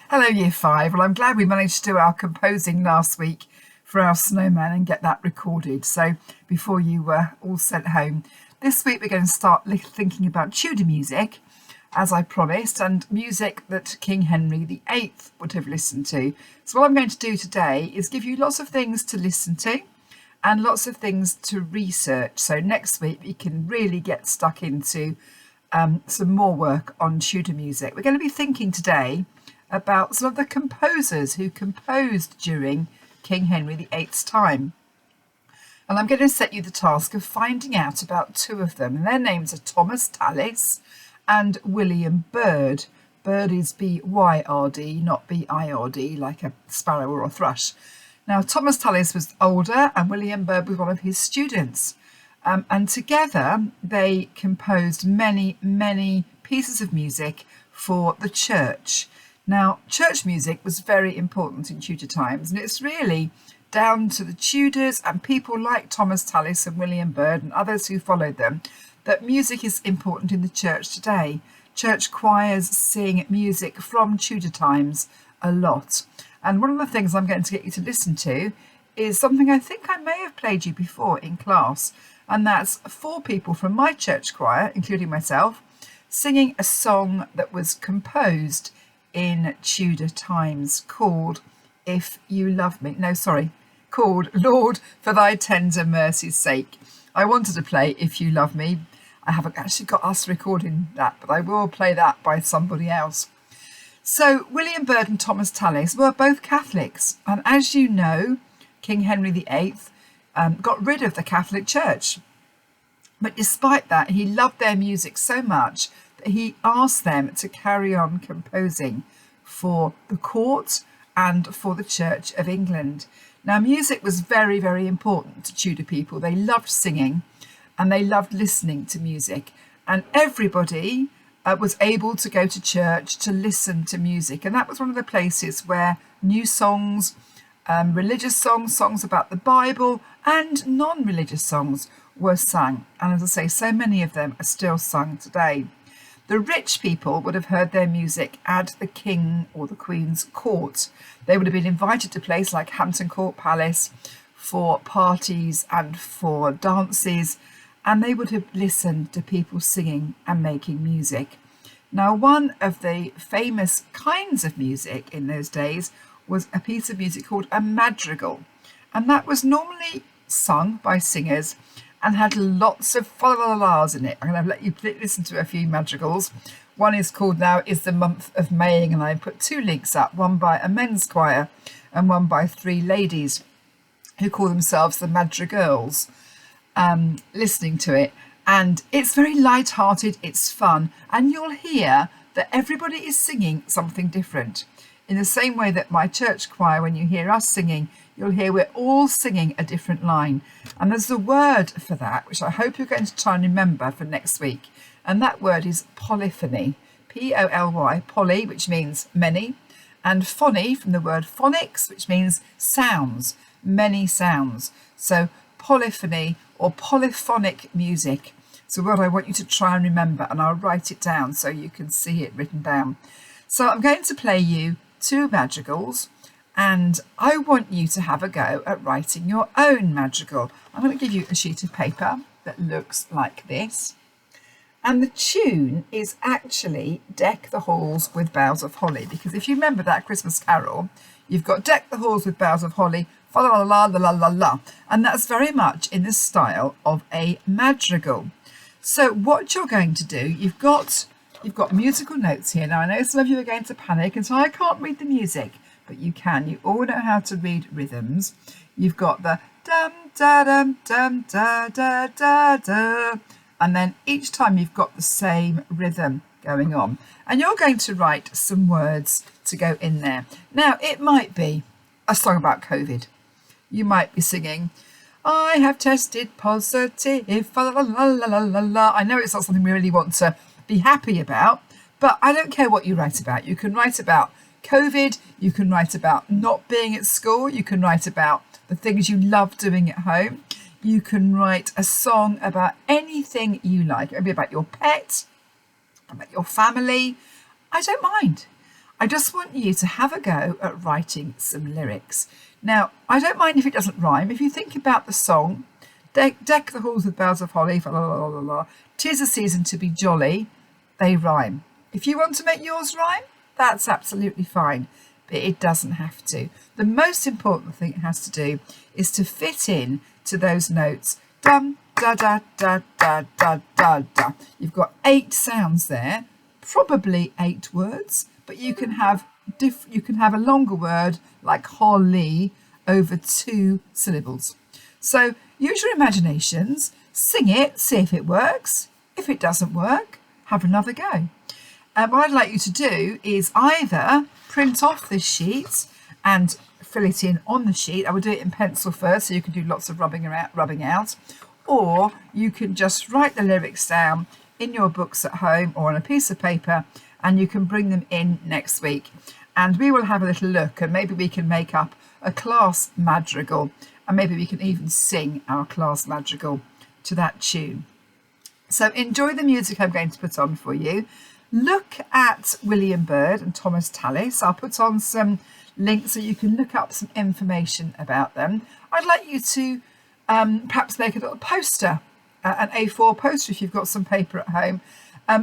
Hello, Year 5. Well, I'm glad we managed to do our composing last week for our snowman and get that recorded. So before you were all sent home, this week we're going to start thinking about Tudor music, as I promised, and music that King Henry VIII would have listened to. So what I'm going to do today is give you lots of things to listen to and lots of things to research. So next week we can really get stuck into some more work on Tudor music. We're going to be thinking today about some of the composers who composed during King Henry VIII's time. And I'm going to set you the task of finding out about two of them. And their names are Thomas Tallis and William Byrd. Byrd is B-Y-R-D, not B-I-R-D, like a sparrow or a thrush. Now, Thomas Tallis was older and William Byrd was one of his students. And together they composed many, many pieces of music for the church. Now, church music was very important in Tudor times, and it's really down to the Tudors and people like Thomas Tallis and William Byrd and others who followed them that music is important in the church today. Church choirs sing music from Tudor times a lot. And one of the things I'm going to get you to listen to is something I think I may have played you before in class, and that's 4 people from my church choir, including myself, singing a song that was composed in Tudor times called called Lord, for thy tender mercy's sake. I wanted to play If You Love Me. I haven't actually got us recording that, but I will play that by somebody else. So William Byrd and Thomas Tallis were both Catholics, and as you know, King Henry VIII got rid of the Catholic Church. But despite that, he loved their music so much that he asked them to carry on composing for the court and for the Church of England. Now, music was very, very important to Tudor people. They loved singing and they loved listening to music. And everybody was able to go to church to listen to music. And that was one of the places where new songs, religious songs, songs about the Bible, and non-religious songs were sung. And as I say, so many of them are still sung today. The rich people would have heard their music at the King or the Queen's court. They would have been invited to places like Hampton Court Palace for parties and for dances, and they would have listened to people singing and making music. Now, one of the famous kinds of music in those days was a piece of music called a madrigal, and that was normally sung by singers and had lots of fa-la-la-las in it. I'm going to let you listen to a few madrigals. One is called Now Is the Month of Maying, and I put 2 links up, one by a men's choir and one by 3 ladies who call themselves the Madrigals, listening to it. And it's very light-hearted, it's fun, and you'll hear that everybody is singing something different. In the same way that my church choir, when you hear us singing, you'll hear we're all singing a different line. And there's a word for that, which I hope you're going to try and remember for next week. And that word is polyphony, P-O-L-Y, poly, which means many, and phony from the word phonics, which means sounds, many sounds. So polyphony or polyphonic music. It's a word I want you to try and remember, and I'll write it down so you can see it written down. So I'm going to play you 2 madrigals, and I want you to have a go at writing your own madrigal. I'm going to give you a sheet of paper that looks like this. And the tune is actually Deck the Halls with Boughs of Holly, because if you remember that Christmas carol, you've got Deck the Halls with Boughs of Holly, fa la la la la la la, and that's very much in the style of a madrigal. So what you're going to do, you've got musical notes here. Now I know some of you are going to panic and say, I can't read the music, but you can. You all know how to read rhythms. You've got the dum da dum dum da da da da, and then each time you've got the same rhythm going on, and you're going to write some words to go in there. Now it might be a song about COVID. You might be singing, I have tested positive, la la la la la la. I know it's not something we really want to be happy about, but I don't care what you write about. You can write about COVID, you can write about not being at school, you can write about the things you love doing at home, you can write a song about anything you like. It could be about your pet, about your family. I don't mind. I just want you to have a go at writing some lyrics. Now, I don't mind if it doesn't rhyme. If you think about the song, deck the halls with boughs of holly, la la la la la, 'tis a season to be jolly, they rhyme. If you want to make yours rhyme, that's absolutely fine, but it doesn't have to. The most important thing it has to do is to fit in to those notes. Dum, da, da, da, da, da, da, da. You've got 8 sounds there, probably 8 words, but you can have a longer word like holly over 2 syllables. So use your imaginations, sing it, see if it works. If it doesn't work, have another go. And what I'd like you to do is either print off this sheet and fill it in on the sheet. I would do it in pencil first so you can do lots of rubbing out, or you can just write the lyrics down in your books at home or on a piece of paper, and you can bring them in next week. And we will have a little look, and maybe we can make up a class madrigal, and maybe we can even sing our class madrigal to that tune. So enjoy the music I'm going to put on for you. Look at William Byrd and Thomas Tallis. I'll put on some links so you can look up some information about them. I'd like you to perhaps make a little poster, an A4 poster if you've got some paper at home,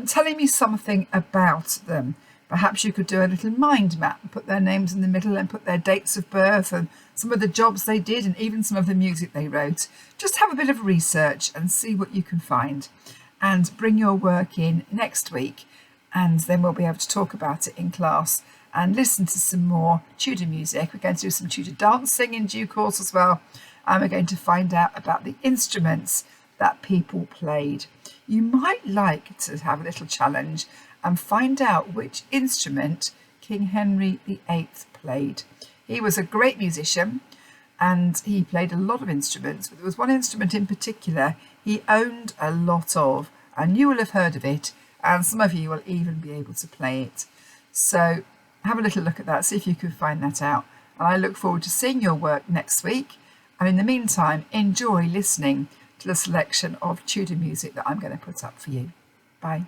telling me something about them. Perhaps you could do a little mind map, put their names in the middle and put their dates of birth and some of the jobs they did and even some of the music they wrote. Just have a bit of research and see what you can find, and bring your work in next week, and then we'll be able to talk about it in class and listen to some more Tudor music. We're going to do some Tudor dancing in due course as well, and we're going to find out about the instruments that people played. You might like to have a little challenge and find out which instrument King Henry VIII played. He was a great musician and he played a lot of instruments, but there was one instrument in particular he owned a lot of, and you will have heard of it, and some of you will even be able to play it. So have a little look at that, see if you can find that out, and I look forward to seeing your work next week. And in the meantime, enjoy listening to the selection of Tudor music that I'm going to put up for you. Bye.